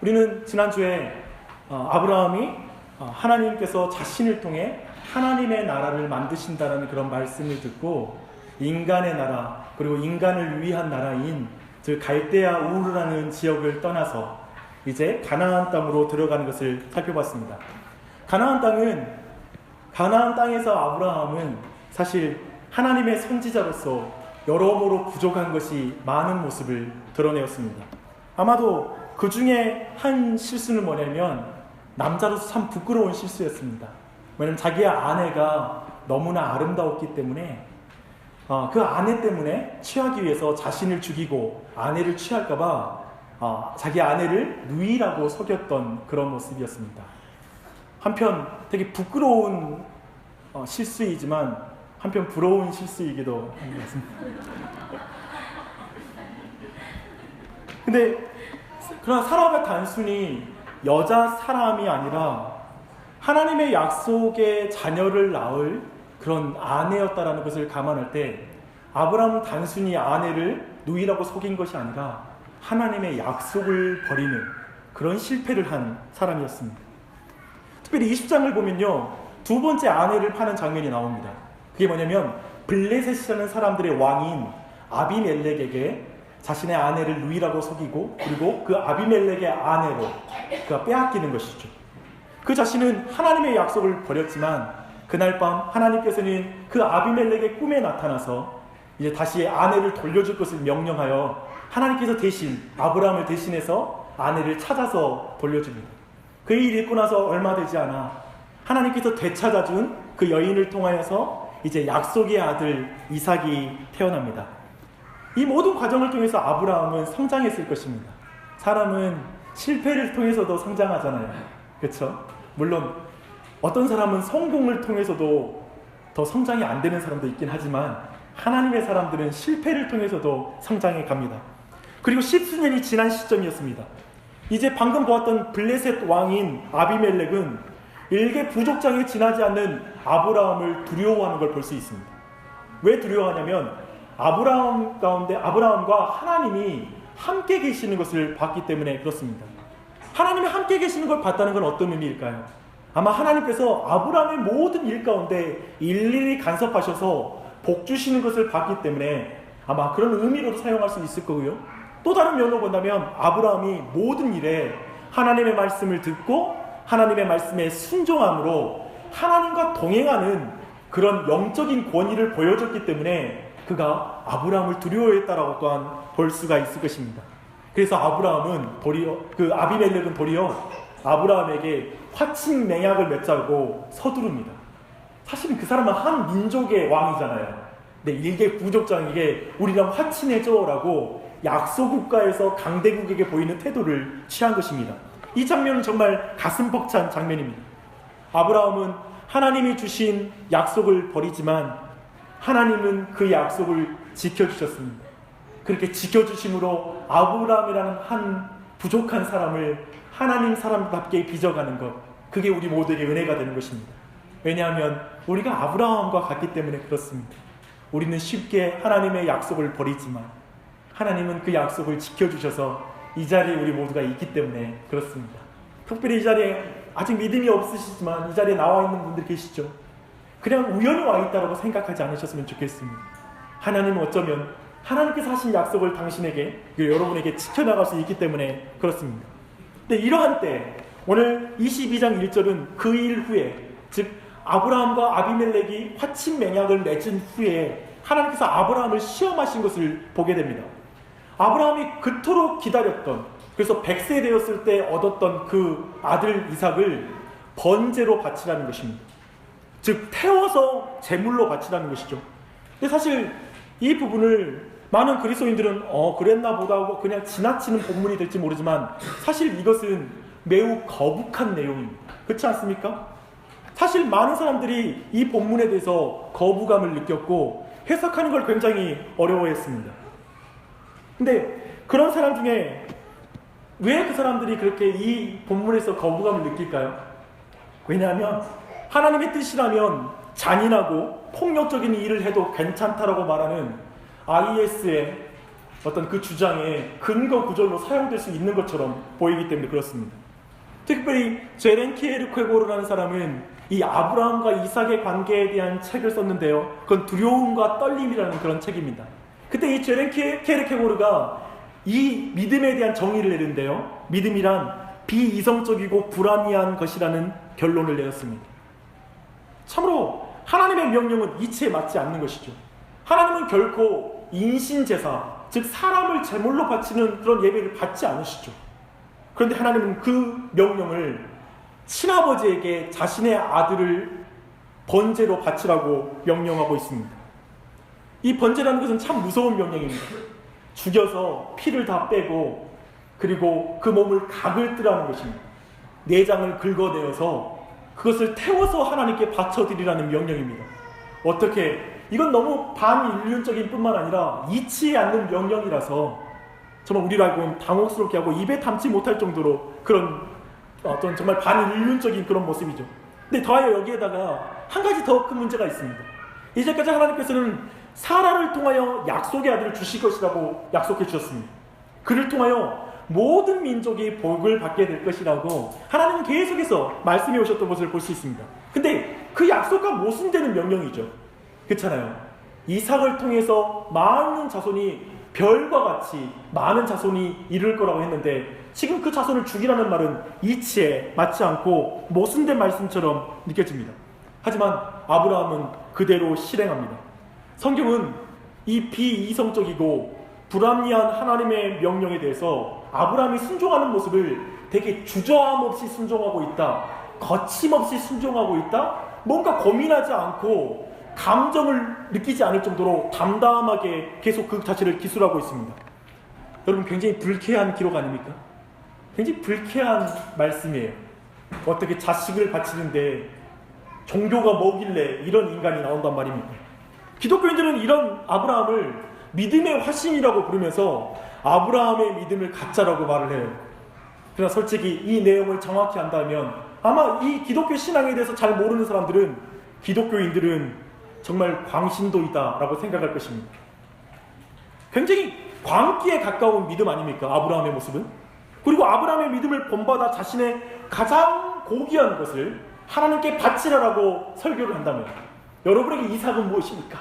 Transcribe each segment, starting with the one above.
우리는 지난주에 아브라함이 하나님께서 자신을 통해 하나님의 나라를 만드신다는 그런 말씀을 듣고 인간의 나라, 그리고 인간을 위한 나라인 즉 갈대아 우르라는 지역을 떠나서 이제 가나안 땅으로 들어가는 것을 살펴봤습니다. 가나안 땅에서 아브라함은 사실 하나님의 선지자로서 여러모로 부족한 것이 많은 모습을 드러내었습니다. 아마도 그 중에 한 실수는 뭐냐면 남자로서 참 부끄러운 실수였습니다. 왜냐하면 자기의 아내가 너무나 아름다웠기 때문에 그 아내 때문에 취하기 위해서 자신을 죽이고 아내를 취할까봐 자기 아내를 누이라고 속였던 그런 모습이었습니다. 한편 되게 부끄러운 실수이지만 한편 부러운 실수이기도 한 것 같습니다. 근데 그러나 사라가 단순히 여자 사람이 아니라 하나님의 약속의 자녀를 낳을 그런 아내였다라는 것을 감안할 때 아브라함은 단순히 아내를 누이라고 속인 것이 아니라 하나님의 약속을 버리는 그런 실패를 한 사람이었습니다. 특별히 20장을 보면요, 두 번째 아내를 파는 장면이 나옵니다. 그게 뭐냐면 블레셋이라는 사람들의 왕인 아비멜렉에게 자신의 아내를 누이라고 속이고 그리고 그 아비멜렉의 아내로 그가 빼앗기는 것이죠. 그 자신은 하나님의 약속을 버렸지만 그날 밤 하나님께서는 그 아비멜렉의 꿈에 나타나서 이제 다시 아내를 돌려줄 것을 명령하여 하나님께서 대신 아브라함을 대신해서 아내를 찾아서 돌려줍니다. 그 일이 있고 나서 얼마 되지 않아 하나님께서 되찾아준 그 여인을 통하여서 이제 약속의 아들 이삭이 태어납니다. 이 모든 과정을 통해서 아브라함은 성장했을 것입니다. 사람은 실패를 통해서도 성장하잖아요. 그렇죠? 물론 어떤 사람은 성공을 통해서도 더 성장이 안 되는 사람도 있긴 하지만 하나님의 사람들은 실패를 통해서도 성장해 갑니다. 그리고 10수년이 지난 시점이었습니다. 이제 방금 보았던 블레셋 왕인 아비멜렉은 일개 부족장에 지나지 않는 아브라함을 두려워하는 걸 볼 수 있습니다. 왜 두려워하냐면 아브라함과 하나님이 함께 계시는 것을 봤기 때문에 그렇습니다. 하나님이 함께 계시는 걸 봤다는 건 어떤 의미일까요? 아마 하나님께서 아브라함의 모든 일 가운데 일일이 간섭하셔서 복 주시는 것을 봤기 때문에 아마 그런 의미로도 사용할 수 있을 거고요. 또 다른 면으로 본다면 아브라함이 모든 일에 하나님의 말씀을 듣고 하나님의 말씀에 순종함으로 하나님과 동행하는 그런 영적인 권위를 보여줬기 때문에 그가 아브라함을 두려워했다라고 또한 볼 수가 있을 것입니다. 그래서 아비멜렉은 도리어 아브라함에게 화친 맹약을 맺자고 서두릅니다. 사실은 그 사람은 한 민족의 왕이잖아요. 근데 일개 부족장에게 우리랑 화친해줘라고 약소국가에서 강대국에게 보이는 태도를 취한 것입니다. 이 장면은 정말 가슴 벅찬 장면입니다. 아브라함은 하나님이 주신 약속을 버리지만 하나님은 그 약속을 지켜주셨습니다. 그렇게 지켜주심으로 아브라함이라는 한 부족한 사람을 하나님 사람답게 빚어가는 것, 그게 우리 모두에게 은혜가 되는 것입니다. 왜냐하면 우리가 아브라함과 같기 때문에 그렇습니다. 우리는 쉽게 하나님의 약속을 버리지만 하나님은 그 약속을 지켜주셔서 이 자리에 우리 모두가 있기 때문에 그렇습니다. 특별히 이 자리에 아직 믿음이 없으시지만 이 자리에 나와 있는 분들 계시죠? 그냥 우연히 와 있다고 생각하지 않으셨으면 좋겠습니다. 하나님은 어쩌면 하나님께서 하신 약속을 당신에게, 여러분에게 지켜나갈 수 있기 때문에 그렇습니다. 근데 이러한 때 오늘 22장 1절은 그 일 후에, 즉 아브라함과 아비멜렉이 화친 맹약을 맺은 후에 하나님께서 아브라함을 시험하신 것을 보게 됩니다. 아브라함이 그토록 기다렸던, 그래서 100세 되었을 때 얻었던 그 아들 이삭을 번제로 바치라는 것입니다. 즉 태워서 제물로 바치라는 것이죠. 근데 사실 이 부분을 많은 그리스도인들은 그랬나 보다 하고 그냥 지나치는 본문이 될지 모르지만 사실 이것은 매우 거북한 내용입니다. 그렇지 않습니까? 사실 많은 사람들이 이 본문에 대해서 거부감을 느꼈고 해석하는 걸 굉장히 어려워했습니다. 근데 그런 사람 중에 왜 그 사람들이 그렇게 이 본문에서 거부감을 느낄까요? 왜냐하면 하나님의 뜻이라면 잔인하고 폭력적인 일을 해도 괜찮다라고 말하는 IS의 어떤 그 주장의 근거 구절로 사용될 수 있는 것처럼 보이기 때문에 그렇습니다. 특별히 제렌 키에르케고르라는 사람은 이 아브라함과 이삭의 관계에 대한 책을 썼는데요. 그건 두려움과 떨림이라는 그런 책입니다. 그때 이 제렌 키에르케고르가 이 믿음에 대한 정의를 내는데요. 믿음이란 비이성적이고 불합리한 것이라는 결론을 내렸습니다. 참으로 하나님의 명령은 이치에 맞지 않는 것이죠. 하나님은 결코 인신제사, 즉 사람을 제물로 바치는 그런 예배를 받지 않으시죠. 그런데 하나님은 그 명령을 친아버지에게 자신의 아들을 번제로 바치라고 명령하고 있습니다. 이 번제라는 것은 참 무서운 명령입니다. 죽여서 피를 다 빼고 그리고 그 몸을 각을 뜨라는 것입니다. 내장을 긁어내어서 그것을 태워서 하나님께 바쳐드리라는 명령입니다. 어떻게 이건 너무 반인륜적인 뿐만 아니라 이치에 않는 명령이라서 정말 우리로 알고는 당혹스럽게 하고 입에 담지 못할 정도로 그런 어떤 정말 반인륜적인 그런 모습이죠. 근데 더하여 여기에다가 한 가지 더 큰 문제가 있습니다. 이제까지 하나님께서는 사라를 통하여 약속의 아들을 주실 것이라고 약속해 주셨습니다. 그를 통하여 모든 민족이 복을 받게 될 것이라고 하나님은 계속해서 말씀해 오셨던 것을 볼 수 있습니다. 근데 그 약속과 모순되는 명령이죠. 그렇잖아요. 이삭을 통해서 많은 자손이 별과 같이 많은 자손이 이룰 거라고 했는데 지금 그 자손을 죽이라는 말은 이치에 맞지 않고 모순된 말씀처럼 느껴집니다. 하지만 아브라함은 그대로 실행합니다. 성경은 이 비이성적이고 불합리한 하나님의 명령에 대해서 아브라함이 순종하는 모습을 되게 주저함 없이 순종하고 있다, 거침없이 순종하고 있다, 뭔가 고민하지 않고 감정을 느끼지 않을 정도로 담담하게 계속 그 자체를 기술하고 있습니다. 여러분, 굉장히 불쾌한 기록 아닙니까? 굉장히 불쾌한 말씀이에요. 어떻게 자식을 바치는데 종교가 뭐길래 이런 인간이 나온단 말입니까? 기독교인들은 이런 아브라함을 믿음의 화신이라고 부르면서 아브라함의 믿음을 가짜라고 말을 해요. 그러나 솔직히 이 내용을 정확히 안다면 아마 이 기독교 신앙에 대해서 잘 모르는 사람들은 기독교인들은 정말 광신도이다라고 생각할 것입니다. 굉장히 광기에 가까운 믿음 아닙니까? 아브라함의 모습은. 그리고 아브라함의 믿음을 본받아 자신의 가장 고귀한 것을 하나님께 바치라라고 설교를 한다면 여러분에게 이삭은 무엇입니까?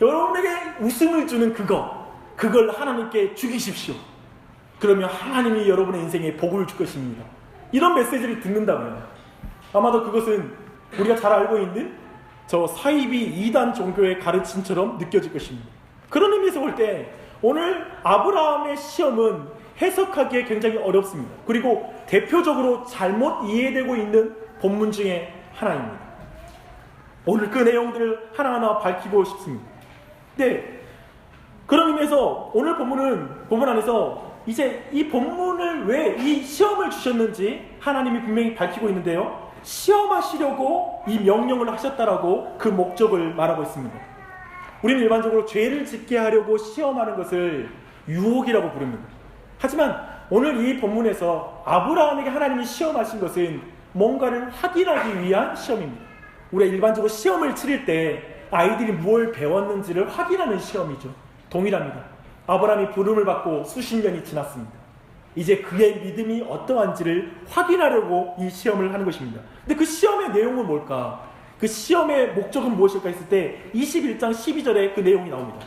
여러분에게 웃음을 주는 그걸 하나님께 죽이십시오. 그러면 하나님이 여러분의 인생에 복을 줄 것입니다. 이런 메시지를 듣는다면 아마도 그것은 우리가 잘 알고 있는 저 사이비 이단 종교의 가르침처럼 느껴질 것입니다. 그런 의미에서 볼 때 오늘 아브라함의 시험은 해석하기에 굉장히 어렵습니다. 그리고 대표적으로 잘못 이해되고 있는 본문 중에 하나입니다. 오늘 그 내용들을 하나하나 밝히고 싶습니다. 네, 그런 의미에서 오늘 본문 안에서 이제 이 본문을 왜 이 시험을 주셨는지 하나님이 분명히 밝히고 있는데요, 시험하시려고 이 명령을 하셨다라고 그 목적을 말하고 있습니다. 우리는 일반적으로 죄를 짓게 하려고 시험하는 것을 유혹이라고 부릅니다. 하지만 오늘 이 본문에서 아브라함에게 하나님이 시험하신 것은 뭔가를 확인하기 위한 시험입니다. 우리가 일반적으로 시험을 치를 때 아이들이 뭘 배웠는지를 확인하는 시험이죠. 동일합니다. 아브라함이 부름을 받고 수십 년이 지났습니다. 이제 그의 믿음이 어떠한지를 확인하려고 이 시험을 하는 것입니다. 근데 그 시험의 내용은 뭘까? 그 시험의 목적은 무엇일까 했을 때 21장 12절에 그 내용이 나옵니다.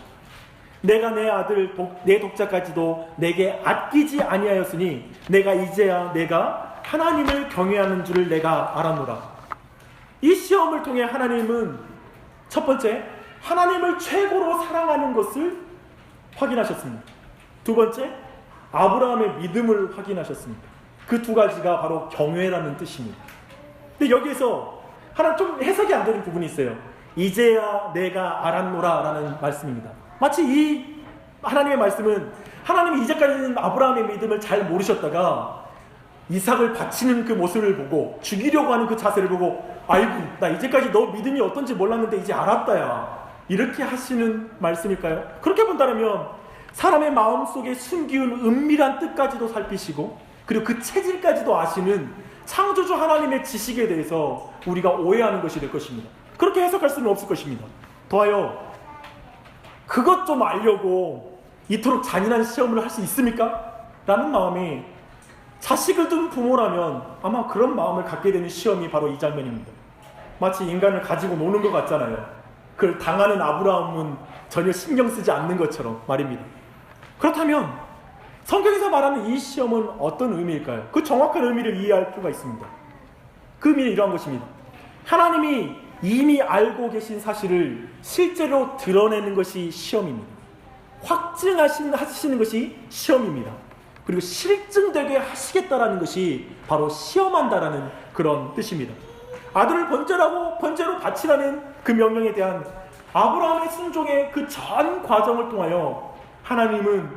내가 내 아들 내 독자까지도 내게 아끼지 아니하였으니 내가 이제야 내가 하나님을 경외하는 줄을 내가 알았노라. 이 시험을 통해 하나님은 첫 번째, 하나님을 최고로 사랑하는 것을 확인하셨습니다. 두 번째, 아브라함의 믿음을 확인하셨습니다. 그 두 가지가 바로 경외라는 뜻입니다. 근데 여기에서 하나 좀 해석이 안 되는 부분이 있어요. 이제야 내가 알았노라 라는 말씀입니다. 마치 이 하나님의 말씀은 하나님이 이제까지는 아브라함의 믿음을 잘 모르셨다가 이삭을 바치는 그 모습을 보고 죽이려고 하는 그 자세를 보고 아이고 나 이제까지 너 믿음이 어떤지 몰랐는데 이제 알았다야, 이렇게 하시는 말씀일까요? 그렇게 본다면 사람의 마음속에 숨기운 은밀한 뜻까지도 살피시고 그리고 그 체질까지도 아시는 창조주 하나님의 지식에 대해서 우리가 오해하는 것이 될 것입니다. 그렇게 해석할 수는 없을 것입니다. 더하여 그것 좀 알려고 이토록 잔인한 시험을 할 수 있습니까? 라는 마음이 자식을 둔 부모라면 아마 그런 마음을 갖게 되는 시험이 바로 이 장면입니다. 마치 인간을 가지고 노는 것 같잖아요. 그걸 당하는 아브라함은 전혀 신경 쓰지 않는 것처럼 말입니다. 그렇다면 성경에서 말하는 이 시험은 어떤 의미일까요? 그 정확한 의미를 이해할 필요가 있습니다. 그 의미는 이러한 것입니다. 하나님이 이미 알고 계신 사실을 실제로 드러내는 것이 시험입니다. 확증하시는 것이 시험입니다. 그리고 실증되게 하시겠다라는 것이 바로 시험한다라는 그런 뜻입니다. 아들을 번제로 바치라는 그 명령에 대한 아브라함의 순종의 그 전 과정을 통하여 하나님은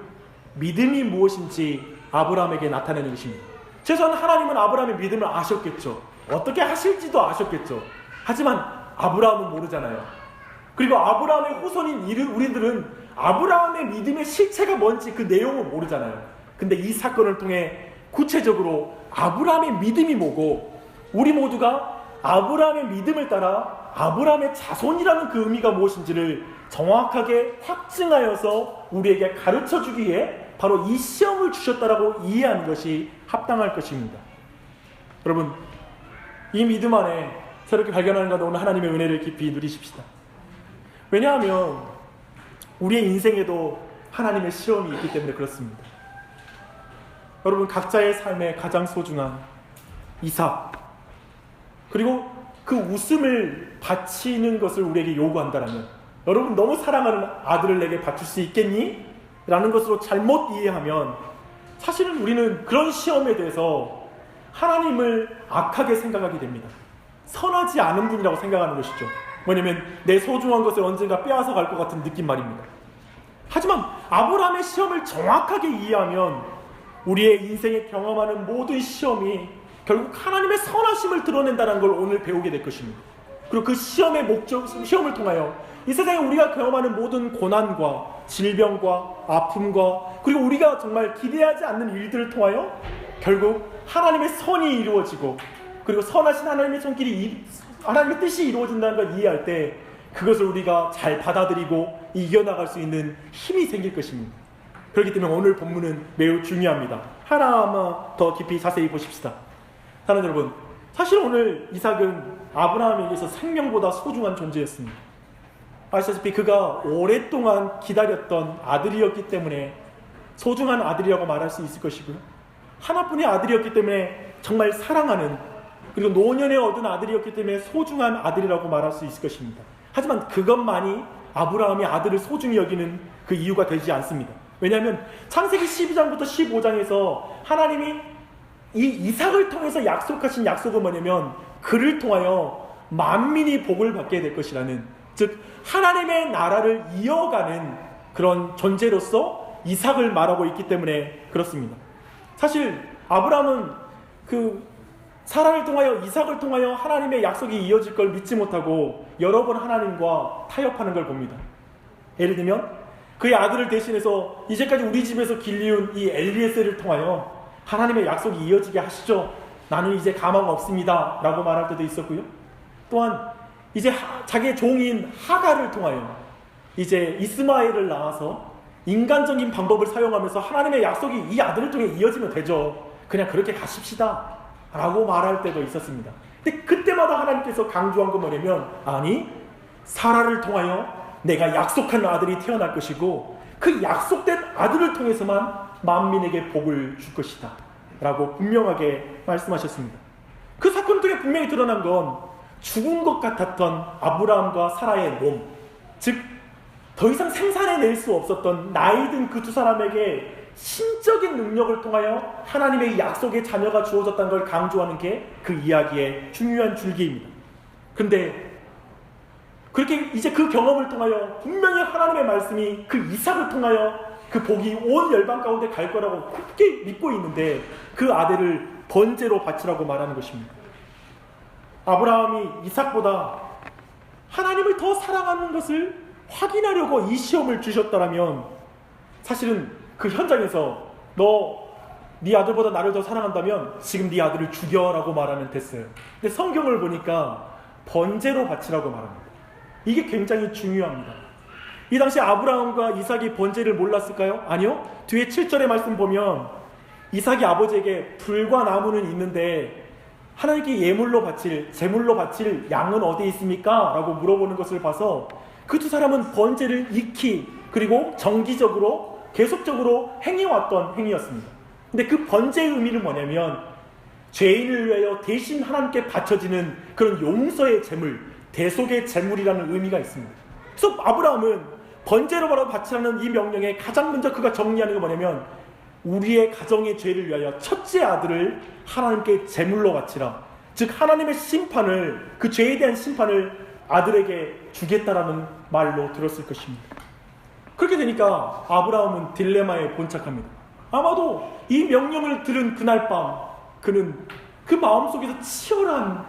믿음이 무엇인지 아브라함에게 나타내는 것입니다. 최소한 하나님은 아브라함의 믿음을 아셨겠죠. 어떻게 하실지도 아셨겠죠. 하지만 아브라함은 모르잖아요. 그리고 아브라함의 후손인 우리들은 아브라함의 믿음의 실체가 뭔지 그 내용을 모르잖아요. 근데 이 사건을 통해 구체적으로 아브라함의 믿음이 뭐고 우리 모두가 아브라함의 믿음을 따라 아브라함의 자손이라는 그 의미가 무엇인지를 정확하게 확증하여서 우리에게 가르쳐주기 위해 바로 이 시험을 주셨다라고 이해하는 것이 합당할 것입니다. 여러분, 이 믿음 안에 새롭게 발견하는 가운데 오늘 하나님의 은혜를 깊이 누리십시다. 왜냐하면 우리의 인생에도 하나님의 시험이 있기 때문에 그렇습니다. 여러분, 각자의 삶에 가장 소중한 이삭, 그리고 그 웃음을 바치는 것을 우리에게 요구한다면, 여러분 너무 사랑하는 아들을 내게 바칠 수 있겠니? 라는 것으로 잘못 이해하면 사실은 우리는 그런 시험에 대해서 하나님을 악하게 생각하게 됩니다. 선하지 않은 분이라고 생각하는 것이죠. 왜냐하면 내 소중한 것을 언젠가 빼앗아 갈 것 같은 느낌 말입니다. 하지만 아브라함의 시험을 정확하게 이해하면 우리의 인생에 경험하는 모든 시험이 결국 하나님의 선하심을 드러낸다는 걸 오늘 배우게 될 것입니다. 그리고 그 시험의 시험을 통하여 이 세상에 우리가 경험하는 모든 고난과 질병과 아픔과 그리고 우리가 정말 기대하지 않는 일들을 통하여 결국 하나님의 선이 이루어지고 그리고 선하신 하나님의 손길이 하나님의 뜻이 이루어진다는 걸 이해할 때 그것을 우리가 잘 받아들이고 이겨나갈 수 있는 힘이 생길 것입니다. 그렇기 때문에 오늘 본문은 매우 중요합니다. 하나만 더 깊이 자세히 보십시다. 사랑하는 여러분, 사실 오늘 이삭은 아브라함에게서 생명보다 소중한 존재였습니다. 아시다시피 그가 오랫동안 기다렸던 아들이었기 때문에 소중한 아들이라고 말할 수 있을 것이고요. 하나뿐의 아들이었기 때문에 정말 사랑하는, 그리고 노년에 얻은 아들이었기 때문에 소중한 아들이라고 말할 수 있을 것입니다. 하지만 그것만이 아브라함이 아들을 소중히 여기는 그 이유가 되지 않습니다. 왜냐하면 창세기 12장부터 15장에서 하나님이 이 이삭을 통해서 약속하신 약속은 뭐냐면 그를 통하여 만민이 복을 받게 될 것이라는, 즉 하나님의 나라를 이어가는 그런 존재로서 이삭을 말하고 있기 때문에 그렇습니다. 사실 아브라함은 그 사라를 통하여 이삭을 통하여 하나님의 약속이 이어질 걸 믿지 못하고 여러 번 하나님과 타협하는 걸 봅니다. 예를 들면 그의 아들을 대신해서 이제까지 우리 집에서 길리운 이 엘리에셀을 통하여 하나님의 약속이 이어지게 하시죠. 나는 이제 가망 없습니다 라고 말할 때도 있었고요. 또한 이제 자기의 종인 하갈을 통하여 이제 이스마엘을 낳아서 인간적인 방법을 사용하면서 하나님의 약속이 이 아들을 통해 이어지면 되죠. 그냥 그렇게 가십시다 라고 말할 때도 있었습니다. 근데 그때마다 하나님께서 강조한 건 뭐냐면, 아니, 사라를 통하여 내가 약속한 아들이 태어날 것이고 그 약속된 아들을 통해서만 만민에게 복을 줄 것이다 라고 분명하게 말씀하셨습니다. 그 사건 중에 분명히 드러난 건 죽은 것 같았던 아브라함과 사라의 몸, 즉 더 이상 생산해낼 수 없었던 나이 든 그 두 사람에게 신적인 능력을 통하여 하나님의 약속의 자녀가 주어졌다는 걸 강조하는 게 그 이야기의 중요한 줄기입니다. 그런데 그렇게 이제 그 경험을 통하여 분명히 하나님의 말씀이 그 이삭을 통하여 그 복이 온 열방 가운데 갈 거라고 굳게 믿고 있는데 그 아들을 번제로 바치라고 말하는 것입니다. 아브라함이 이삭보다 하나님을 더 사랑하는 것을 확인하려고 이 시험을 주셨다면 사실은 그 현장에서 네 아들보다 나를 더 사랑한다면 지금 네 아들을 죽여라고 말하면 됐어요. 근데 성경을 보니까 번제로 바치라고 말합니다. 이게 굉장히 중요합니다. 이 당시 아브라함과 이삭이 번제를 몰랐을까요? 아니요. 뒤에 7절의 말씀 보면 이삭이 아버지에게 불과 나무는 있는데 하나님께 예물로 바칠, 제물로 바칠 양은 어디에 있습니까? 라고 물어보는 것을 봐서 그 두 사람은 번제를 익히 그리고 정기적으로 계속적으로 행해왔던 행위였습니다. 근데 그 번제의 의미는 뭐냐면 죄인을 위하여 대신 하나님께 바쳐지는 그런 용서의 제물, 대속의 제물이라는 의미가 있습니다. 그래서 아브라함은 번제로 바로 바치라는 이 명령에 가장 먼저 그가 정리하는 게 뭐냐면 우리의 가정의 죄를 위하여 첫째 아들을 하나님께 제물로 바치라. 즉 하나님의 심판을, 그 죄에 대한 심판을 아들에게 주겠다라는 말로 들었을 것입니다. 그렇게 되니까 아브라함은 딜레마에 본착합니다. 아마도 이 명령을 들은 그날 밤 그는 그 마음속에서 치열한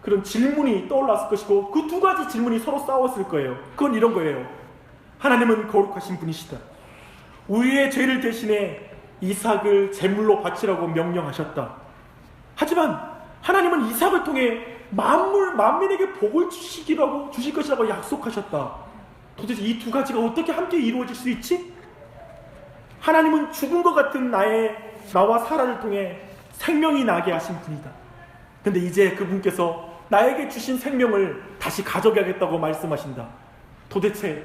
그런 질문이 떠올랐을 것이고 그 두 가지 질문이 서로 싸웠을 거예요. 그건 이런 거예요. 하나님은 거룩하신 분이시다. 우리의 죄를 대신해 이삭을 제물로 바치라고 명령하셨다. 하지만 하나님은 이삭을 통해 만민에게 복을 주실 것이라고 약속하셨다. 도대체 이 두 가지가 어떻게 함께 이루어질 수 있지? 하나님은 죽은 것 같은 나와 사라를 통해 생명이 나게 하신 분이다. 근데 이제 그분께서 나에게 주신 생명을 다시 가져가겠다고 말씀하신다. 도대체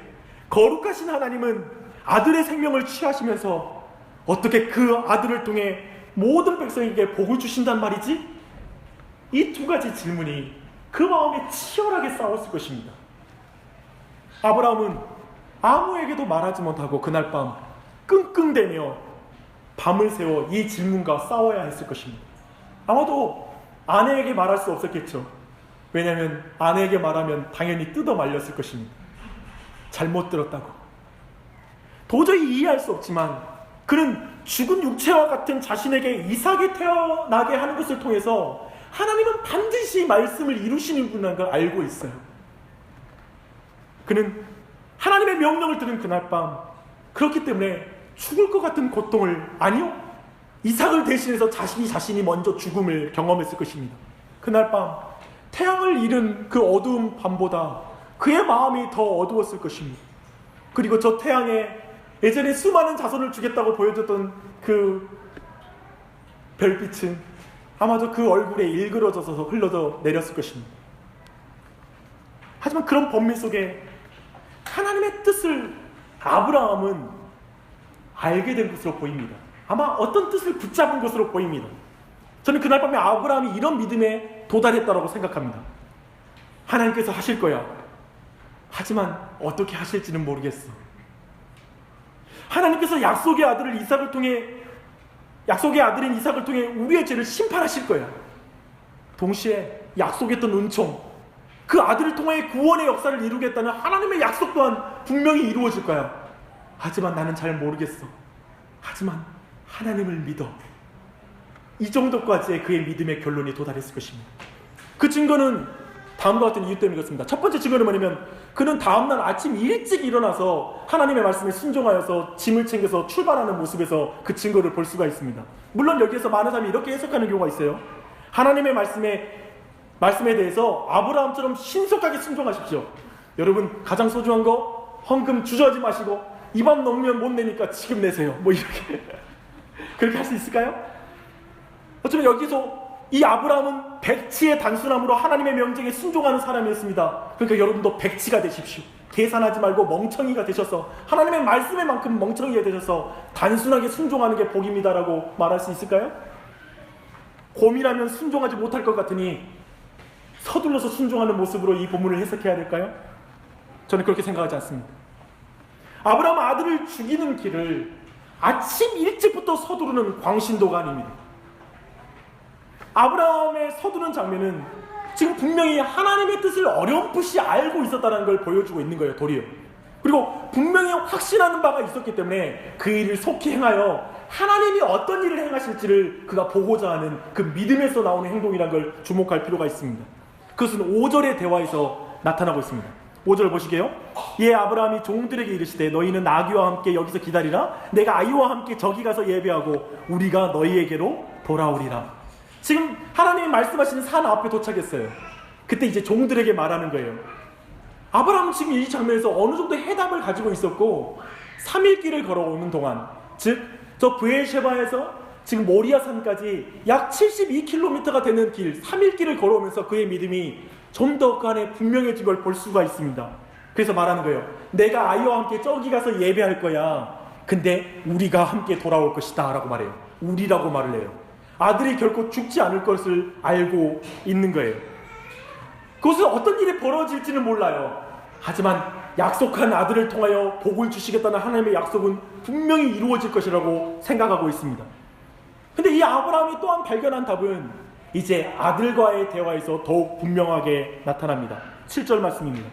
거룩하신 하나님은 아들의 생명을 취하시면서 어떻게 그 아들을 통해 모든 백성에게 복을 주신단 말이지? 이 두 가지 질문이 그 마음에 치열하게 싸웠을 것입니다. 아브라함은 아무에게도 말하지 못하고 그날 밤 끙끙대며 밤을 새워 이 질문과 싸워야 했을 것입니다. 아마도 아내에게 말할 수 없었겠죠. 왜냐하면 아내에게 말하면 당연히 뜯어 말렸을 것입니다. 잘못 들었다고. 도저히 이해할 수 없지만 그는 죽은 육체와 같은 자신에게 이삭이 태어나게 하는 것을 통해서 하나님은 반드시 말씀을 이루시는 분이라는 걸 알고 있어요. 그는 하나님의 명령을 들은 그날 밤 그렇기 때문에 죽을 것 같은 고통을, 아니요, 이삭을 대신해서 자신이 먼저 죽음을 경험했을 것입니다. 그날 밤 태양을 잃은 그 어두운 밤보다 그의 마음이 더 어두웠을 것입니다. 그리고 저 태양에 예전에 수많은 자손을 주겠다고 보여줬던 그 별빛은 아마도 그 얼굴에 일그러져서 흘러져 내렸을 것입니다. 하지만 그런 번미 속에 하나님의 뜻을 아브라함은 알게 된 것으로 보입니다. 아마 어떤 뜻을 붙잡은 것으로 보입니다. 저는 그날 밤에 아브라함이 이런 믿음에 도달했다고 생각합니다. 하나님께서 하실 거야. 하지만 어떻게 하실지는 모르겠어. 하나님께서 약속의 아들인 이삭을 통해 우리의 죄를 심판하실 거야. 동시에 약속했던 은총, 그 아들을 통해 구원의 역사를 이루겠다는 하나님의 약속 또한 분명히 이루어질 거야. 하지만 나는 잘 모르겠어. 하지만 하나님을 믿어. 이 정도까지의 그의 믿음의 결론이 도달했을 것입니다. 그 증거는 다음과 같은 이유 때문에 그렇습니다. 첫 번째 증거는 뭐냐면 그는 다음날 아침 일찍 일어나서 하나님의 말씀에 순종하여서 짐을 챙겨서 출발하는 모습에서 그 증거를 볼 수가 있습니다. 물론 여기에서 많은 사람이 이렇게 해석하는 경우가 있어요. 하나님의 말씀에 대해서 아브라함처럼 신속하게 순종하십시오. 여러분 가장 소중한 거 헌금 주저하지 마시고 이 밤 넘으면 못 내니까 지금 내세요. 뭐 이렇게 그렇게 할 수 있을까요? 어쩌면 여기서 이 아브라함은 백치의 단순함으로 하나님의 명령에 순종하는 사람이었습니다. 그러니까 여러분도 백치가 되십시오. 계산하지 말고 멍청이가 되셔서 하나님의 말씀에 만큼 멍청이가 되셔서 단순하게 순종하는 게 복입니다라고 말할 수 있을까요? 고민하면 순종하지 못할 것 같으니 서둘러서 순종하는 모습으로 이 본문을 해석해야 될까요? 저는 그렇게 생각하지 않습니다. 아브라함 아들을 죽이는 길을 아침 일찍부터 서두르는 광신도가 아닙니다. 아브라함의 서두른 장면은 지금 분명히 하나님의 뜻을 어렴풋이 알고 있었다는 걸 보여주고 있는 거예요. 도리어. 그리고 분명히 확신하는 바가 있었기 때문에 그 일을 속히 행하여 하나님이 어떤 일을 행하실지를 그가 보고자 하는 그 믿음에서 나오는 행동이라는 걸 주목할 필요가 있습니다. 그것은 5절의 대화에서 나타나고 있습니다. 5절 보시게요. 예, 아브라함이 종들에게 이르시되 너희는 아기와 함께 여기서 기다리라. 내가 아이와 함께 저기 가서 예배하고 우리가 너희에게로 돌아오리라. 지금 하나님이 말씀하시는 산 앞에 도착했어요. 그때 이제 종들에게 말하는 거예요. 아브라함은 지금 이 장면에서 어느 정도 해답을 가지고 있었고 3일 길을 걸어오는 동안, 즉 저 브엘셰바에서 지금 모리아 산까지 약 72km가 되는 길, 3일 길을 걸어오면서 그의 믿음이 좀 더 그 안에 분명해진 걸 볼 수가 있습니다. 그래서 말하는 거예요. 내가 아이와 함께 저기 가서 예배할 거야. 근데 우리가 함께 돌아올 것이다 라고 말해요. 우리라고 말을 해요. 아들이 결코 죽지 않을 것을 알고 있는 거예요. 그것은 어떤 일이 벌어질지는 몰라요. 하지만 약속한 아들을 통하여 복을 주시겠다는 하나님의 약속은 분명히 이루어질 것이라고 생각하고 있습니다. 근데 이 아브라함이 또한 발견한 답은 이제 아들과의 대화에서 더욱 분명하게 나타납니다. 7절 말씀입니다.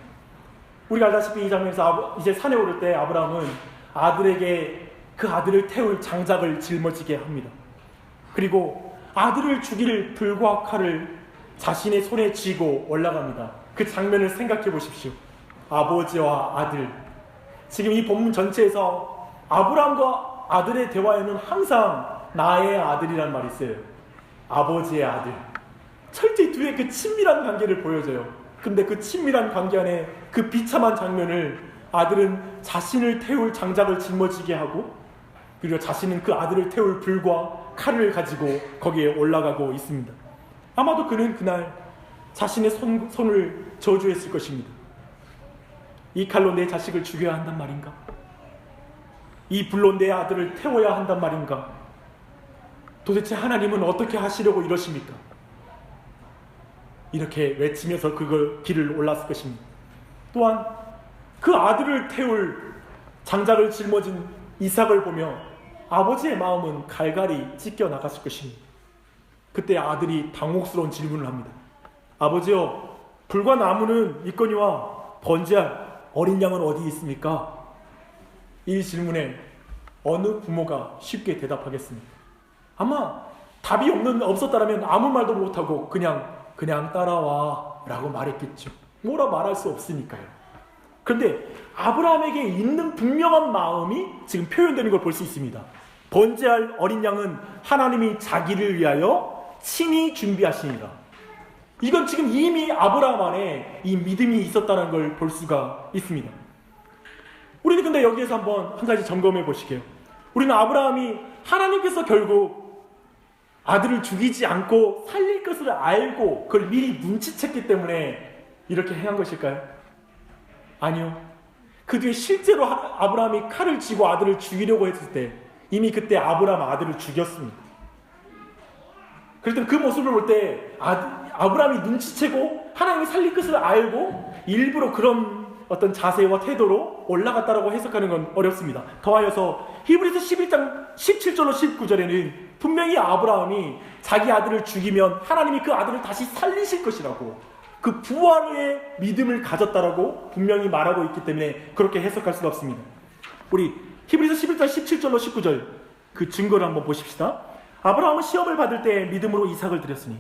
우리가 알다시피 이 장면에서 이제 산에 오를 때 아브라함은 아들에게 그 아들을 태울 장작을 짊어지게 합니다. 그리고 아들을 죽일 불과 칼을 자신의 손에 쥐고 올라갑니다. 그 장면을 생각해 보십시오. 아버지와 아들. 지금 이 본문 전체에서 아브라함과 아들의 대화에는 항상 나의 아들이란 말이 있어요. 아버지의 아들. 철저히 둘의 그 친밀한 관계를 보여줘요. 근데 그 친밀한 관계 안에 그 비참한 장면을 아들은 자신을 태울 장작을 짊어지게 하고, 그리고 자신은 그 아들을 태울 불과 칼을 가지고 거기에 올라가고 있습니다. 아마도 그는 그날 자신의 손을 저주했을 것입니다. 이 칼로 내 자식을 죽여야 한단 말인가? 이 불로 내 아들을 태워야 한단 말인가? 도대체 하나님은 어떻게 하시려고 이러십니까? 이렇게 외치면서 그걸 길을 올랐을 것입니다. 또한 그 아들을 태울 장작을 짊어진 이삭을 보며 아버지의 마음은 갈갈이 찢겨 나갔을 것입니다. 그때 아들이 당혹스러운 질문을 합니다. 아버지여, 불과 나무는 있거니와 번제할 어린 양은 어디 있습니까? 이 질문에 어느 부모가 쉽게 대답하겠습니까? 아마 답이 없었다면 아무 말도 못하고 그냥 따라와 라고 말했겠죠. 뭐라 말할 수 없으니까요. 그런데 아브라함에게 있는 분명한 마음이 지금 표현되는 걸 볼 수 있습니다. 번제할 어린 양은 하나님이 자기를 위하여 친히 준비하시니라. 이건 지금 이미 아브라함 안에 이 믿음이 있었다는 걸 볼 수가 있습니다. 우리는 근데 여기에서 한 가지 점검해 보시게요. 우리는 아브라함이 하나님께서 결국 아들을 죽이지 않고 살릴 것을 알고 그걸 미리 눈치챘기 때문에 이렇게 행한 것일까요? 아니요. 그 뒤에 실제로 아브라함이 칼을 쥐고 아들을 죽이려고 했을 때 이미 그때 아브라함 아들을 죽였습니다. 그랬더니 그 모습을 볼 때 아브라함이 눈치채고 하나님이 살릴 것을 알고 일부러 그런 어떤 자세와 태도로 올라갔다라고 해석하는 건 어렵습니다. 더하여서 히브리서 11장 17절로 19절에는 분명히 아브라함이 자기 아들을 죽이면 하나님이 그 아들을 다시 살리실 것이라고, 그 부활의 믿음을 가졌다라고 분명히 말하고 있기 때문에 그렇게 해석할 수가 없습니다. 우리 히브리서 11장 17절로 19절 그 증거를 한번 보십시다. 아브라함은 시험을 받을 때 믿음으로 이삭을 드렸으니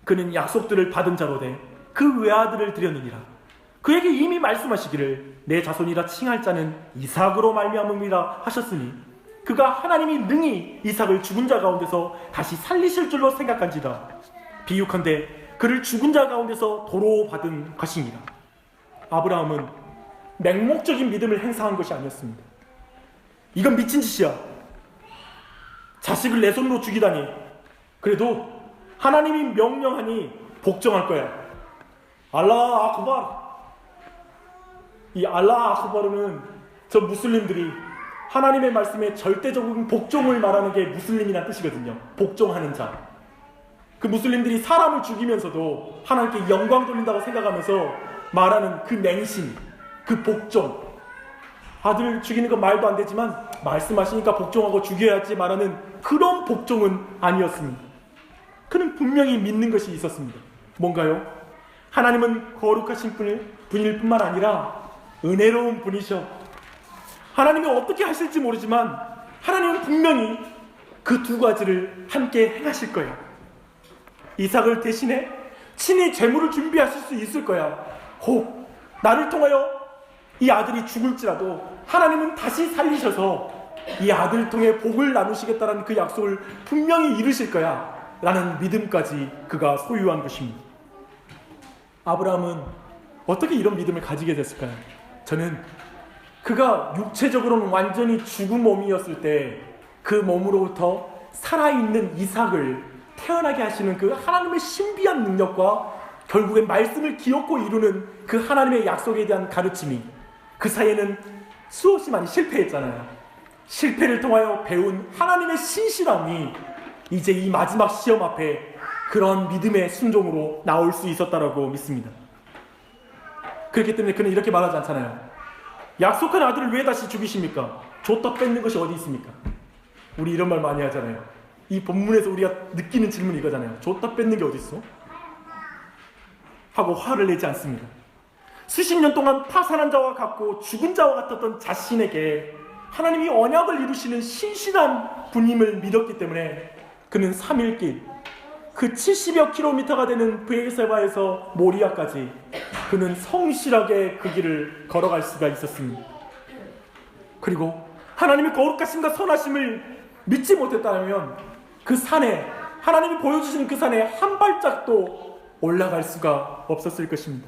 그는 약속들을 받은 자로 돼 그 외아들을 드렸느니라. 그에게 이미 말씀하시기를 내 자손이라 칭할 자는 이삭으로 말미암음이라 하셨으니 그가 하나님이 능히 이삭을 죽은 자 가운데서 다시 살리실 줄로 생각한지라. 비유컨대 그를 죽은 자 가운데서 도로 받은 것이니라. 아브라함은 맹목적인 믿음을 행사한 것이 아니었습니다. 이건 미친 짓이야. 자식을 내 손으로 죽이다니. 그래도 하나님이 명령하니 복종할 거야. 알라 아크바르. 이 알라 아크바르는 저 무슬림들이 하나님의 말씀에 절대적인 복종을 말하는 게 무슬림이란 뜻이거든요. 복종하는 자. 그 무슬림들이 사람을 죽이면서도 하나님께 영광 돌린다고 생각하면서 말하는 그 맹신, 그 복종. 아들 죽이는 건 말도 안 되지만 말씀하시니까 복종하고 죽여야지 말하는 그런 복종은 아니었습니다. 그는 분명히 믿는 것이 있었습니다. 뭔가요? 하나님은 거룩하신 분일 뿐만 아니라 은혜로운 분이셔. 하나님이 어떻게 하실지 모르지만 하나님은 분명히 그 두 가지를 함께 행하실 거야. 이삭을 대신해 친히 제물을 준비하실 수 있을 거야. 혹 나를 통하여 이 아들이 죽을지라도 하나님은 다시 살리셔서 이 아들을 통해 복을 나누시겠다는 그 약속을 분명히 이루실 거야 라는 믿음까지 그가 소유한 것입니다. 아브라함은 어떻게 이런 믿음을 가지게 됐을까요? 저는 그가 육체적으로는 완전히 죽은 몸이었을 때 그 몸으로부터 살아있는 이삭을 태어나게 하시는 그 하나님의 신비한 능력과 결국엔 말씀을 기억고 이루는 그 하나님의 약속에 대한 가르침이, 그 사이에는 수없이 많이 실패했잖아요. 실패를 통하여 배운 하나님의 신실함이 이제 이 마지막 시험 앞에 그런 믿음의 순종으로 나올 수 있었다라고 믿습니다. 그렇기 때문에 그는 이렇게 말하지 않잖아요. 약속한 아들을 왜 다시 죽이십니까? 줬다 뺏는 것이 어디 있습니까? 우리 이런 말 많이 하잖아요. 이 본문에서 우리가 느끼는 질문이 이거잖아요. 줬다 뺏는 게 어디 있어? 하고 화를 내지 않습니다. 수십 년 동안 파산한 자와 같고 죽은 자와 같았던 자신에게 하나님이 언약을 이루시는 신실한 분임을 믿었기 때문에 그는 3일길, 그 70여 킬로미터가 되는 브에르세바에서 모리아까지 그는 성실하게 그 길을 걸어갈 수가 있었습니다. 그리고 하나님의 거룩하심과 선하심을 믿지 못했다면 그 산에, 하나님이 보여주시는 그 산에 한 발짝도 올라갈 수가 없었을 것입니다.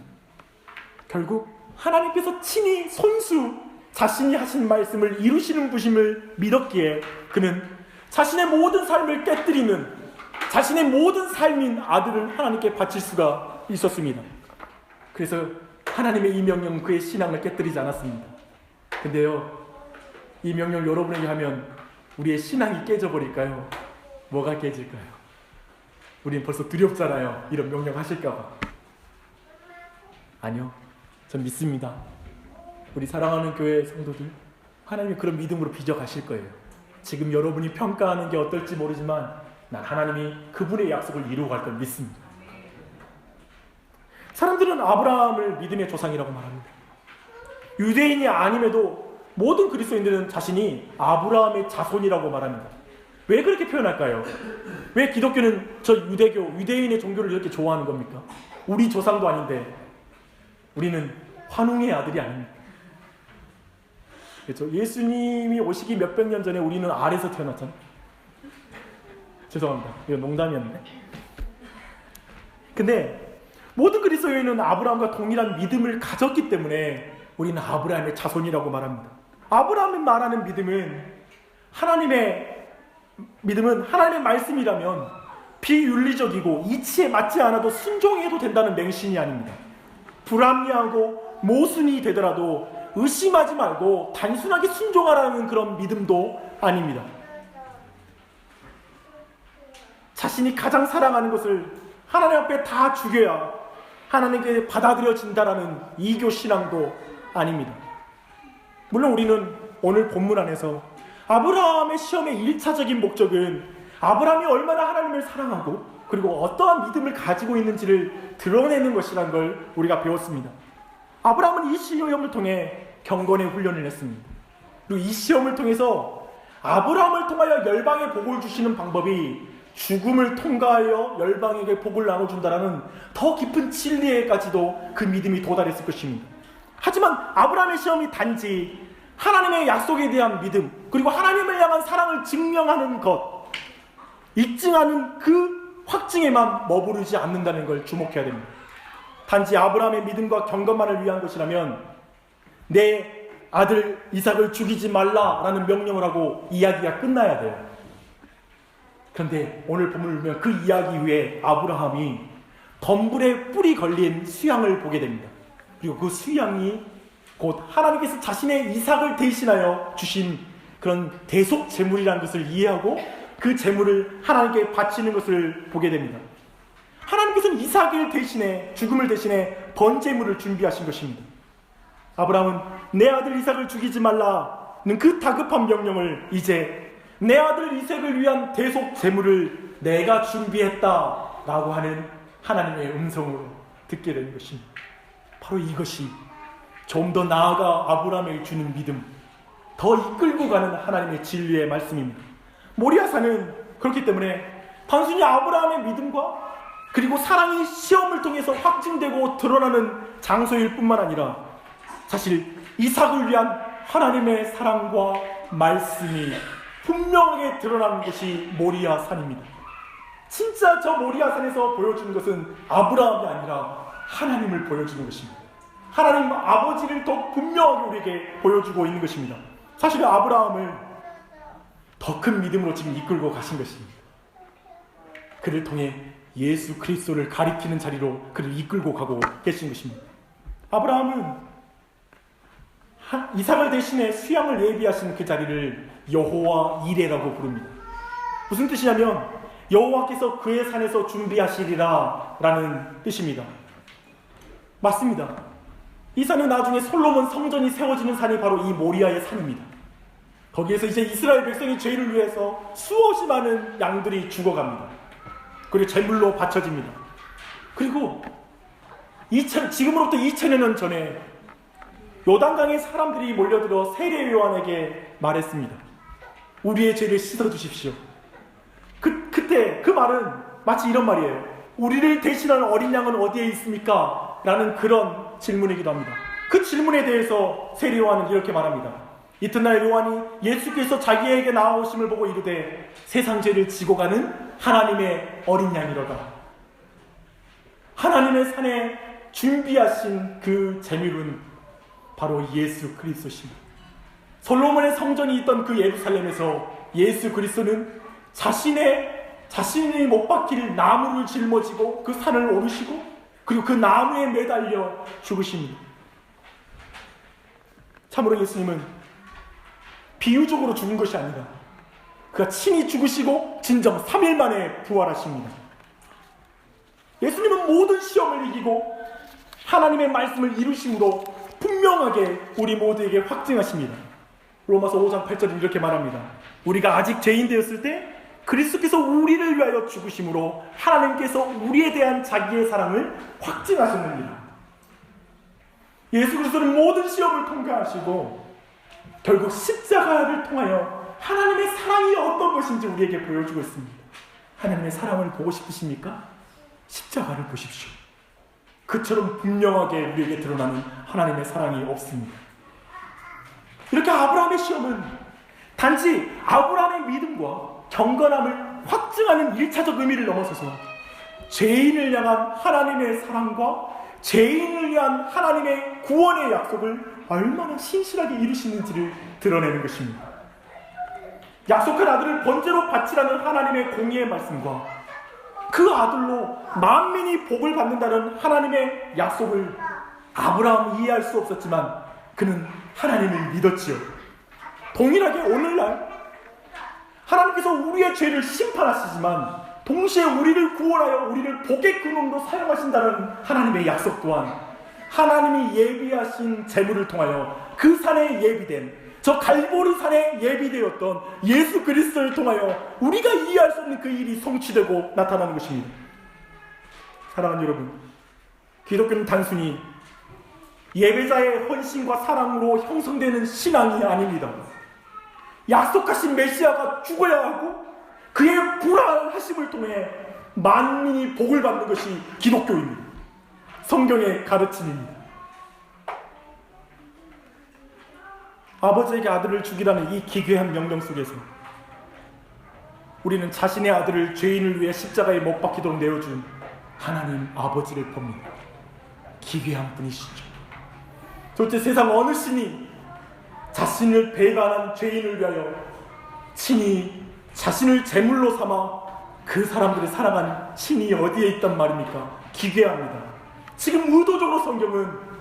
결국 하나님께서 친히 손수 자신이 하신 말씀을 이루시는 분임을 믿었기에 그는 자신의 모든 삶을 깨뜨리는, 자신의 모든 삶인 아들을 하나님께 바칠 수가 있었습니다. 그래서 하나님의 이 명령은 그의 신앙을 깨뜨리지 않았습니다. 근데요, 이 명령을 여러분에게 하면 우리의 신앙이 깨져버릴까요? 뭐가 깨질까요? 우리는 벌써 두렵잖아요. 이런 명령 하실까봐. 아니요, 전 믿습니다. 우리 사랑하는 교회 성도들, 하나님이 그런 믿음으로 빚어가실 거예요. 지금 여러분이 평가하는 게 어떨지 모르지만 난 하나님이 그분의 약속을 이루어갈 걸 믿습니다. 사람들은 아브라함을 믿음의 조상이라고 말합니다. 유대인이 아님에도 모든 그리스도인들은 자신이 아브라함의 자손이라고 말합니다. 왜 그렇게 표현할까요? 왜 기독교는 저 유대교, 유대인의 종교를 이렇게 좋아하는 겁니까? 우리 조상도 아닌데 우리는 환웅의 아들이 아닙니다. 그렇죠? 예수님이 오시기 몇백 년 전에 우리는 알에서 태어났잖아요. 죄송합니다. 이거 농담이었네. 근데 모든 그리스도인은 아브라함과 동일한 믿음을 가졌기 때문에 우리는 아브라함의 자손이라고 말합니다. 아브라함이 말하는 믿음은 하나님의 말씀이라면 비윤리적이고 이치에 맞지 않아도 순종해도 된다는 맹신이 아닙니다. 불합리하고 모순이 되더라도 의심하지 말고 단순하게 순종하라는 그런 믿음도 아닙니다. 자신이 가장 사랑하는 것을 하나님 앞에 다 죽여야 하나님께 받아들여진다라는 이교 신앙도 아닙니다. 물론 우리는 오늘 본문 안에서 아브라함의 시험의 1차적인 목적은 아브라함이 얼마나 하나님을 사랑하고 그리고 어떠한 믿음을 가지고 있는지를 드러내는 것이라는 걸 우리가 배웠습니다. 아브라함은 이 시험을 통해 경건의 훈련을 했습니다. 그리고 이 시험을 통해서 아브라함을 통하여 열방에 복을 주시는 방법이 죽음을 통과하여 열방에게 복을 나눠준다라는 더 깊은 진리에까지도 그 믿음이 도달했을 것입니다. 하지만 아브라함의 시험이 단지 하나님의 약속에 대한 믿음, 그리고 하나님을 향한 사랑을 증명하는 것, 입증하는 그 확증에만 머무르지 않는다는 걸 주목해야 됩니다. 단지 아브라함의 믿음과 경건만을 위한 것이라면 내 아들 이삭을 죽이지 말라라는 명령을 하고 이야기가 끝나야 돼요. 그런데 오늘 본문을 보면 그 이야기 후에 아브라함이 덤불에 뿔이 걸린 수양을 보게 됩니다. 그리고 그 수양이 곧 하나님께서 자신의 이삭을 대신하여 주신 그런 대속 제물이라는 것을 이해하고 그 제물을 하나님께 바치는 것을 보게 됩니다. 하나님께서는 이삭을 대신해, 죽음을 대신해 번제물을 준비하신 것입니다. 아브라함은 내 아들 이삭을 죽이지 말라는 그 다급한 명령을 이제 내 아들 이삭을 위한 대속 제물을 내가 준비했다라고 하는 하나님의 음성으로 듣게 되는 것입니다. 바로 이것이 좀 더 나아가 아브라함에게 주는 믿음, 더 이끌고 가는 하나님의 진리의 말씀입니다. 모리아산은 그렇기 때문에 단순히 아브라함의 믿음과 그리고 사랑이 시험을 통해서 확증되고 드러나는 장소일 뿐만 아니라 사실 이삭을 위한 하나님의 사랑과 말씀이 분명하게 드러나는 것이 모리아산입니다. 진짜 저 모리아산에서 보여주는 것은 아브라함이 아니라 하나님을 보여주는 것입니다. 하나님 아버지를 더 분명하게 우리에게 보여주고 있는 것입니다. 사실 아브라함을 더 큰 믿음으로 지금 이끌고 가신 것입니다. 그를 통해 예수 그리스도를 가리키는 자리로 그를 이끌고 가고 계신 것입니다. 아브라함은 이삭을 대신해 수양을 예비하신 그 자리를 여호와 이레라고 부릅니다. 무슨 뜻이냐면 여호와께서 그의 산에서 준비하시리라 라는 뜻입니다. 맞습니다. 이 산은 나중에 솔로몬 성전이 세워지는 산이 바로 이 모리아의 산입니다. 거기에서 이제 이스라엘 백성의 죄를 위해서 수없이 많은 양들이 죽어갑니다. 그리고 제물로 바쳐집니다. 그리고 지금으로부터 2000여 년 전에 요단강에 사람들이 몰려들어 세례 요한에게 말했습니다. 우리의 죄를 씻어주십시오. 그때 그 말은 마치 이런 말이에요. 우리를 대신하는 어린 양은 어디에 있습니까? 라는 그런 질문이기도 합니다. 그 질문에 대해서 세례 요한은 이렇게 말합니다. 이튿날 요한이 예수께서 자기에게 나아오심을 보고 이르되 세상 죄를 지고 가는 하나님의 어린 양이로다. 하나님의 산에 준비하신 그 제물은 바로 예수 그리스도십니다. 솔로몬의 성전이 있던 그 예루살렘에서 예수 그리스도는 자신이 못 박힐 나무를 짊어지고 그 산을 오르시고 그리고 그 나무에 매달려 죽으십니다. 참으로 예수님은 비유적으로 죽은 것이 아니라 그가 친히 죽으시고 진정 3일 만에 부활하십니다. 예수님은 모든 시험을 이기고 하나님의 말씀을 이루심으로 분명하게 우리 모두에게 확증하십니다. 로마서 5장 8절은 이렇게 말합니다. 우리가 아직 죄인 되었을 때 그리스도께서 우리를 위하여 죽으심으로 하나님께서 우리에 대한 자기의 사랑을 확증하셨느니라. 예수 그리스도는 모든 시험을 통과하시고 결국 십자가를 통하여 하나님의 사랑이 어떤 것인지 우리에게 보여주고 있습니다. 하나님의 사랑을 보고 싶으십니까? 십자가를 보십시오. 그처럼 분명하게 우리에게 드러나는 하나님의 사랑이 없습니다. 이렇게 아브라함의 시험은 단지 아브라함의 믿음과 경건함을 확증하는 1차적 의미를 넘어서서 죄인을 향한 하나님의 사랑과 죄인을 위한 하나님의 구원의 약속을 얼마나 신실하게 이루시는지를 드러내는 것입니다. 약속한 아들을 번제로 바치라는 하나님의 공의의 말씀과 그 아들로 만민이 복을 받는다는 하나님의 약속을 아브라함은 이해할 수 없었지만 그는 하나님을 믿었지요. 동일하게 오늘날 하나님께서 우리의 죄를 심판하시지만 동시에 우리를 구원하여 우리를 복의 근원으로 사용하신다는 하나님의 약속 또한 하나님이 예비하신 제물을 통하여 그 산에 예비된 저 갈보리 산에 예비되었던 예수 그리스도를 통하여 우리가 이해할 수 없는 그 일이 성취되고 나타나는 것입니다. 사랑하는 여러분, 기독교는 단순히 예배자의 헌신과 사랑으로 형성되는 신앙이 아닙니다. 약속하신 메시아가 죽어야 하고 그의 부활하심을 통해 만민이 복을 받는 것이 기독교입니다. 성경의 가르침입니다. 아버지에게 아들을 죽이라는 이 기괴한 명령 속에서 우리는 자신의 아들을 죄인을 위해 십자가에 못 박히도록 내어준 하나님 아버지를 봅니다. 기괴한 분이시죠. 도대체 세상 어느 신이 자신을 배반한 죄인을 위하여 친히 자신을 제물로 삼아 그 사람들을 사랑한 신이 어디에 있단 말입니까? 기괴합니다. 지금 의도적으로 성경은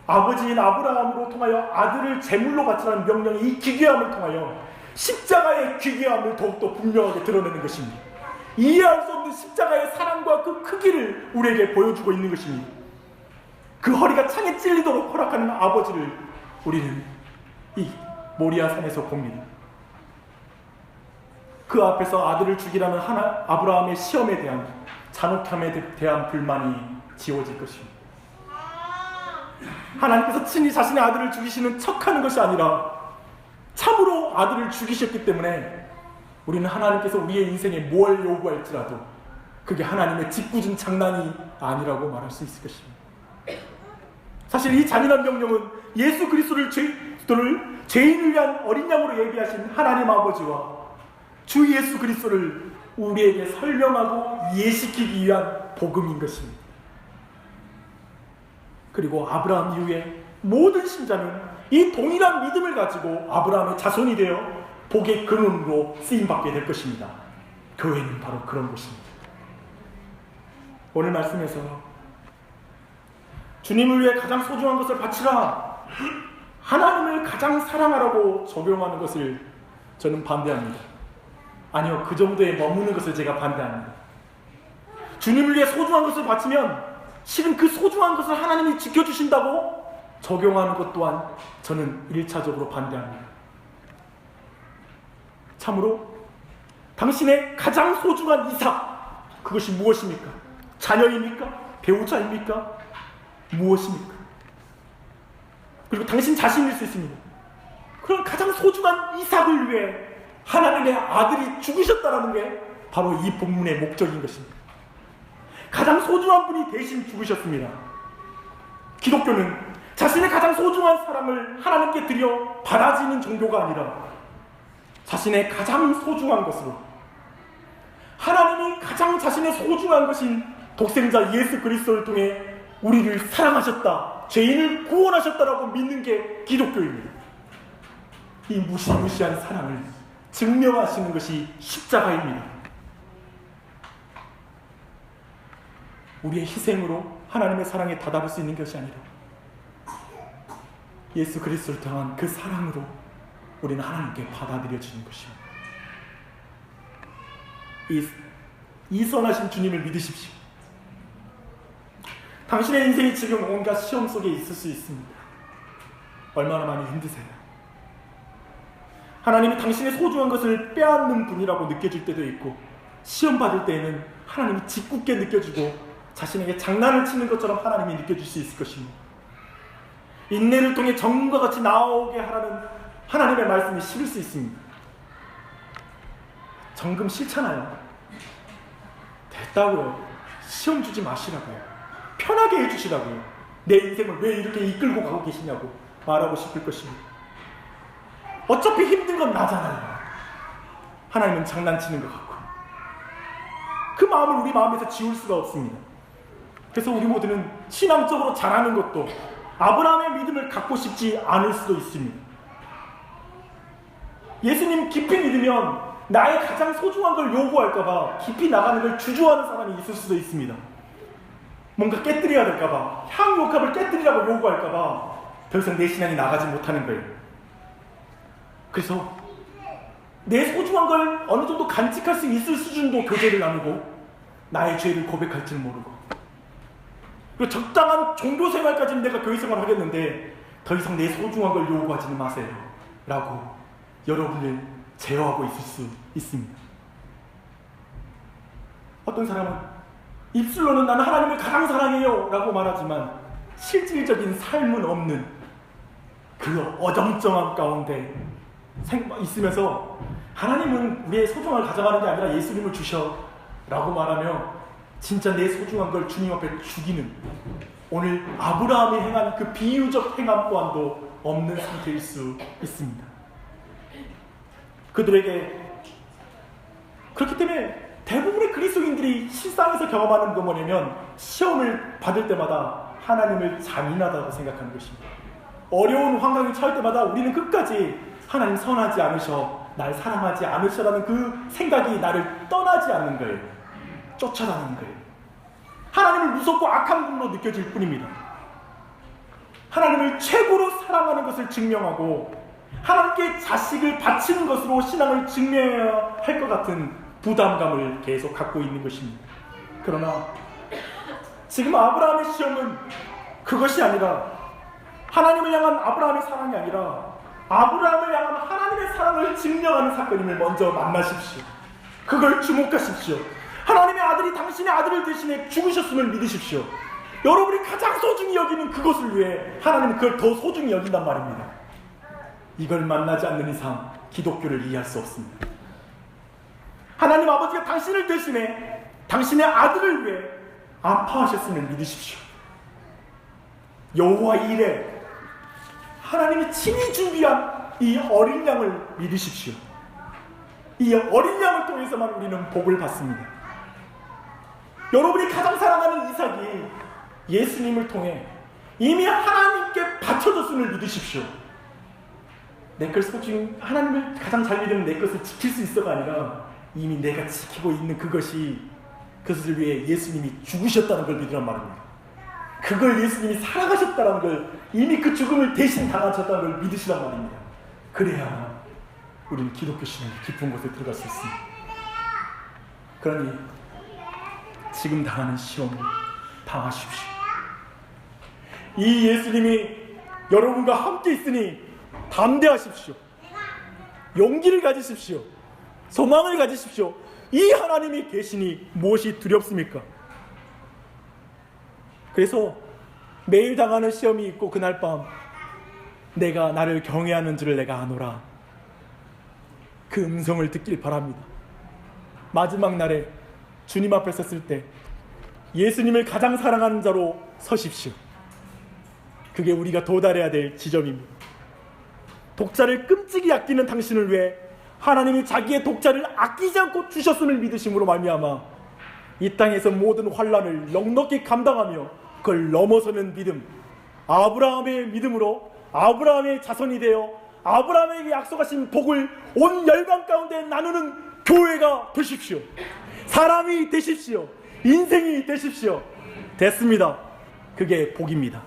아버지인 아브라함으로 통하여 아들을 제물로 바치라는 명령의 이 기괴함을 통하여 십자가의 기괴함을 더욱더 분명하게 드러내는 것입니다. 이해할 수 없는 십자가의 사랑과 그 크기를 우리에게 보여주고 있는 것입니다. 그 허리가 창에 찔리도록 허락하는 아버지를 우리는 이 모리아 산에서 봅니다. 그 앞에서 아들을 죽이라는 아브라함의 시험에 대한 잔혹함에 대한 불만이 지워질 것입니다. 하나님께서 친히 자신의 아들을 죽이시는 척하는 것이 아니라 참으로 아들을 죽이셨기 때문에 우리는 하나님께서 우리의 인생에 뭘 요구할지라도 그게 하나님의 짓궂은 장난이 아니라고 말할 수 있을 것입니다. 사실 이 잔인한 명령은 예수 그리스도를 죄인을 위한 어린 양으로 예비하신 하나님 아버지와 주 예수 그리스도를 우리에게 설명하고 이해시키기 위한 복음인 것입니다. 그리고 아브라함 이후에 모든 신자는 이 동일한 믿음을 가지고 아브라함의 자손이 되어 복의 근원으로 쓰임받게 될 것입니다. 교회는 바로 그런 곳입니다. 오늘 말씀에서 주님을 위해 가장 소중한 것을 바치라, 하나님을 가장 사랑하라고 적용하는 것을 저는 반대합니다. 아니요, 그 정도에 머무는 것을 제가 반대합니다. 주님을 위해 소중한 것을 바치면 실은 그 소중한 것을 하나님이 지켜주신다고 적용하는 것 또한 저는 1차적으로 반대합니다. 참으로 당신의 가장 소중한 이삭, 그것이 무엇입니까? 자녀입니까? 배우자입니까? 무엇입니까? 그리고 당신 자신일 수 있습니다. 그런 가장 소중한 이삭을 위해 하나님의 아들이 죽으셨다는 게 바로 이 본문의 목적인 것입니다. 가장 소중한 분이 대신 죽으셨습니다. 기독교는 자신의 가장 소중한 사랑을 하나님께 드려 받아지는 종교가 아니라 자신의 가장 소중한 것으로 하나님이 가장 자신의 소중한 것인 독생자 예수 그리스도를 통해 우리를 사랑하셨다, 죄인을 구원하셨다라고 믿는 게 기독교입니다. 이 무시무시한 사랑을 증명하시는 것이 십자가입니다. 우리의 희생으로 하나님의 사랑에 다다를 수 있는 것이 아니라 예수 그리스도를 통한 그 사랑으로 우리는 하나님께 받아들여지는 것입니다. 이 선하신 주님을 믿으십시오. 당신의 인생이 지금 온갖 시험 속에 있을 수 있습니다. 얼마나 많이 힘드세요? 하나님이 당신의 소중한 것을 빼앗는 분이라고 느껴질 때도 있고, 시험 받을 때에는 하나님이 짓궂게 느껴지고 자신에게 장난을 치는 것처럼 하나님이 느껴질 수 있을 것입니다. 인내를 통해 정과 같이 나오게 하라는 하나님의 말씀이 싫을 수 있습니다. 정금 싫잖아요. 됐다고요. 시험 주지 마시라고요. 편하게 해주시라고요. 내 인생을 왜 이렇게 이끌고 가고 계시냐고 말하고 싶을 것입니다. 어차피 힘든 건 나잖아요. 하나님은 장난치는 것 같고 그 마음을 우리 마음에서 지울 수가 없습니다. 그래서 우리 모두는 신앙적으로 잘하는 것도 아브라함의 믿음을 갖고 싶지 않을 수도 있습니다. 예수님 깊이 믿으면 나의 가장 소중한 걸 요구할까봐 깊이 나가는 걸 주저하는 사람이 있을 수도 있습니다. 뭔가 깨뜨려야 될까봐, 향유옥합을 깨뜨리라고 요구할까봐 더 이상 내 신앙이 나가지 못하는 거예요. 그래서 내 소중한 걸 어느 정도 간직할 수 있을 수준도 교제를 나누고 나의 죄를 고백할 줄 모르고, 그리고 적당한 종교 생활까지는 내가 교회 생활을 하겠는데 더 이상 내 소중한 걸 요구하지는 마세요 라고 여러분을 제어하고 있을 수 있습니다. 어떤 사람은 입술로는 나는 하나님을 가장 사랑해요 라고 말하지만 실질적인 삶은 없는 그 어정쩡한 가운데 있으면서 하나님은 우리의 소중함을 가져가는 게 아니라 예수님을 주셔 라고 말하며 진짜 내 소중한 걸 주님 앞에 죽이는, 오늘 아브라함이 행한 그 비유적 행함 또한도 없는 상태일 수 있습니다. 그들에게, 그렇기 때문에 대부분의 그리스도인들이 실상에서 경험하는 건 뭐냐면 시험을 받을 때마다 하나님을 잔인하다고 생각하는 것입니다. 어려운 환경이 처할 때마다 우리는 끝까지 하나님 선하지 않으셔, 날 사랑하지 않으셔라는 그 생각이 나를 떠나지 않는 거예요. 쫓아다니는 거예요. 하나님을 무섭고 악한 분으로 느껴질 뿐입니다. 하나님을 최고로 사랑하는 것을 증명하고 하나님께 자식을 바치는 것으로 신앙을 증명해야 할 것 같은 부담감을 계속 갖고 있는 것입니다. 그러나 지금 아브라함의 시험은 그것이 아니라, 하나님을 향한 아브라함의 사랑이 아니라 아브라함을 향한 하나님의 사랑을 증명하는 사건임을 먼저 만나십시오. 그걸 주목하십시오. 하나님의 아들이 당신의 아들을 대신해 죽으셨음을 믿으십시오. 여러분이 가장 소중히 여기는 그것을 위해 하나님은 그걸 더 소중히 여긴단 말입니다. 이걸 만나지 않는 이상 기독교를 이해할 수 없습니다. 하나님 아버지가 당신을 대신해 당신의 아들을 위해 아파하셨음을 믿으십시오. 여호와 이레, 하나님이 친히 준비한 이 어린 양을 믿으십시오. 이 어린 양을 통해서만 우리는 복을 받습니다. 여러분이 가장 사랑하는 이삭이 예수님을 통해 이미 하나님께 바쳐졌음을 믿으십시오. 내 것을 중 하나님을 가장 잘 믿으면 내 것을 지킬 수 있어가 아니라 이미 내가 지키고 있는 그것을 위해 예수님이 죽으셨다는 걸 믿으란 말입니다. 그걸 예수님이 살아가셨다는 걸, 이미 그 죽음을 대신 당하셨다는 걸 믿으시란 말입니다. 그래야 우리는 기독교 신앙의 깊은 곳에 들어갈 수 있습니다. 그러니 지금 당하는 시험을 당하십시오. 이 예수님이 여러분과 함께 있으니 담대하십시오. 용기를 가지십시오. 소망을 가지십시오. 이 하나님이 계시니 무엇이 두렵습니까? 그래서 매일 당하는 시험이 있고 그날 밤 내가 나를 경외하는 줄을 내가 아노라, 그 음성을 듣길 바랍니다. 마지막 날에 주님 앞에 섰을 때 예수님을 가장 사랑하는 자로 서십시오. 그게 우리가 도달해야 될 지점입니다. 독자를 끔찍이 아끼는 당신을 위해 하나님이 자기의 독자를 아끼지 않고 주셨음을 믿으심으로 말미암아 이 땅에서 모든 환난을 넉넉히 감당하며 그걸 넘어서는 믿음, 아브라함의 믿음으로 아브라함의 자손이 되어 아브라함에게 약속하신 복을 온 열방 가운데 나누는 교회가 되십시오. 사람이 되십시오. 인생이 되십시오. 됐습니다. 그게 복입니다.